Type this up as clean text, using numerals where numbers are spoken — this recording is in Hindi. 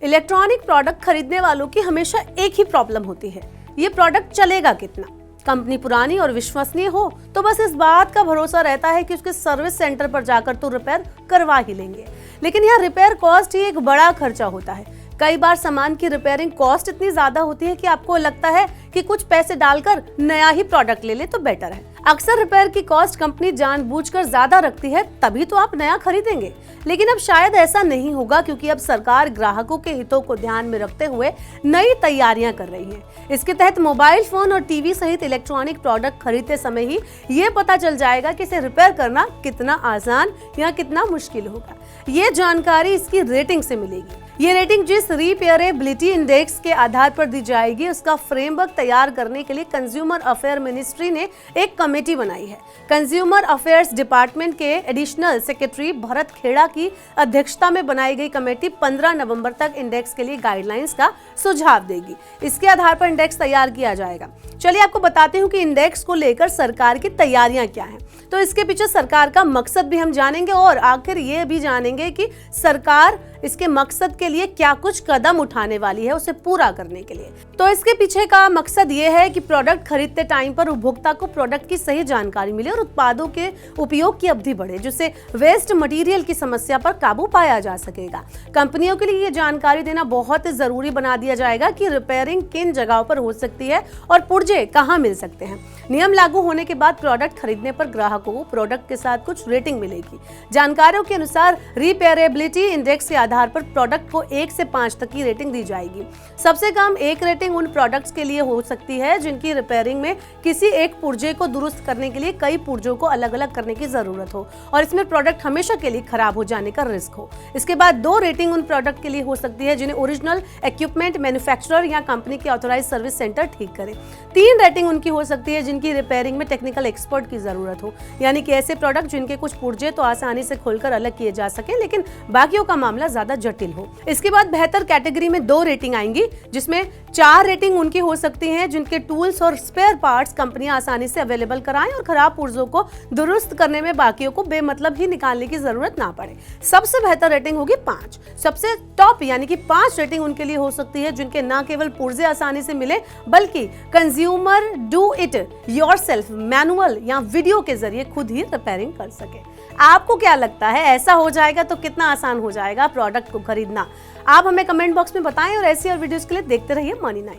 इलेक्ट्रॉनिक प्रोडक्ट खरीदने वालों की हमेशा एक ही प्रॉब्लम होती है, ये प्रोडक्ट चलेगा कितना। कंपनी पुरानी और विश्वसनीय हो तो बस इस बात का भरोसा रहता है कि उसके सर्विस सेंटर पर जाकर तो रिपेयर करवा ही लेंगे, लेकिन यहाँ रिपेयर कॉस्ट ही एक बड़ा खर्चा होता है। कई बार सामान की रिपेयरिंग कॉस्ट इतनी ज्यादा होती है कि आपको लगता है कि कुछ पैसे डालकर नया ही प्रोडक्ट ले ले तो बेटर है। अक्सर रिपेयर की कॉस्ट कंपनी जानबूझकर ज्यादा रखती है, तभी तो आप नया खरीदेंगे। लेकिन अब शायद ऐसा नहीं होगा, क्योंकि अब सरकार ग्राहकों के हितों को ध्यान में रखते हुए नई तैयारियां कर रही है। इसके तहत मोबाइल फोन और टीवी सहित इलेक्ट्रॉनिक प्रोडक्ट खरीदते समय ही ये पता चल जाएगा कि इसे रिपेयर करना कितना आसान या कितना मुश्किल होगा। ये जानकारी इसकी रेटिंग से मिलेगी। ये रेटिंग जिस रिपेयरेबिलिटी इंडेक्स के आधार पर दी जाएगी, उसका फ्रेमवर्क तैयार करने के लिए कंज्यूमर अफेयर मिनिस्ट्री ने एक कमेटी बनाई है। कंज्यूमर अफेयर्स डिपार्टमेंट के एडिशनल सेक्रेटरी भरत खेड़ा की अध्यक्षता में बनाई गई कमेटी 15 नवंबर तक इंडेक्स के लिए गाइडलाइंस का सुझाव देगी। इसके आधार पर इंडेक्स तैयार किया जाएगा। चलिए आपको बताते हूँ कि इंडेक्स को लेकर सरकार की तैयारियां क्या हैं। तो इसके पीछे सरकार का मकसद भी हम जानेंगे और आखिर ये भी जानेंगे कि सरकार इसके मकसद के लिए क्या कुछ कदम उठाने वाली है उसे पूरा करने के लिए। तो इसके पीछे का मकसद ये है कि प्रोडक्ट खरीदते टाइम पर उपभोक्ता को प्रोडक्ट की सही जानकारी मिले और उत्पादों के उपयोग की अवधि बढ़े, जिससे वेस्ट मटेरियल की समस्या पर काबू पाया जा सकेगा। कंपनियों के लिए ये जानकारी देना बहुत जरूरी बना दिया जाएगा कि रिपेयरिंग किन जगहों पर हो सकती है और पुर्जे कहाँ मिल सकते हैं। नियम लागू होने के बाद प्रोडक्ट खरीदने पर ग्राहकों को प्रोडक्ट के साथ कुछ रेटिंग मिलेगी। जानकारियों के अनुसार रिपेयरेबिलिटी इंडेक्स के आधार पर प्रोडक्ट को 1 से 5 तक की रेटिंग दी जाएगी। सबसे कम 1 रेटिंग उन प्रोडक्ट्स के लिए हो सकती है जिनकी रिपेयरिंग में किसी एक पुर्जे को दुरुस्त करने के लिए कई पुर्जों को अलग अलग करने की जरूरत हो और इसमें प्रोडक्ट हमेशा के लिए खराब हो जाने का रिस्क हो। इसके बाद 2 रेटिंग उन प्रोडक्ट के लिए हो सकती है जिन्हें ओरिजिनल इक्विपमेंट मैन्युफैक्चरर या कंपनी के ऑथराइज सर्विस सेंटर ठीक करे। 3 रेटिंग उनकी हो सकती है जिनकी रिपेयरिंग में टेक्निकल एक्सपर्ट की जरूरत हो, यानी कि ऐसे प्रोडक्ट जिनके कुछ पुर्जे तो आसानी से खोलकर अलग किए जा सके लेकिन बाकियों का मामला ज्यादा जटिल हो। इसके बाद बेहतर कैटेगरी में 2 रेटिंग आएंगी, जिसमें 4 रेटिंग उनकी हो सकती हैं जिनके टूल्स और स्पेयर पार्ट्स कंपनियां आसानी से अवेलेबल कराएं और खराब पुर्जों को दुरुस्त करने में बाकियों को बेमतलब ही निकालने की जरूरत ना पड़े। सबसे बेहतर रेटिंग होगी 5। सबसे टॉप यानी कि 5 रेटिंग उनके लिए हो सकती है जिनके न केवल पुर्जे आसानी से मिले बल्कि consumer do it yourself manual या वीडियो के जरिए खुद ही रिपेयरिंग कर सके। आपको क्या लगता है, ऐसा हो जाएगा तो कितना आसान हो जाएगा प्रोडक्ट को खरीदना? आप हमें कमेंट बॉक्स में बताएं और ऐसी और वीडियोस के लिए देखते रहिए मनी9।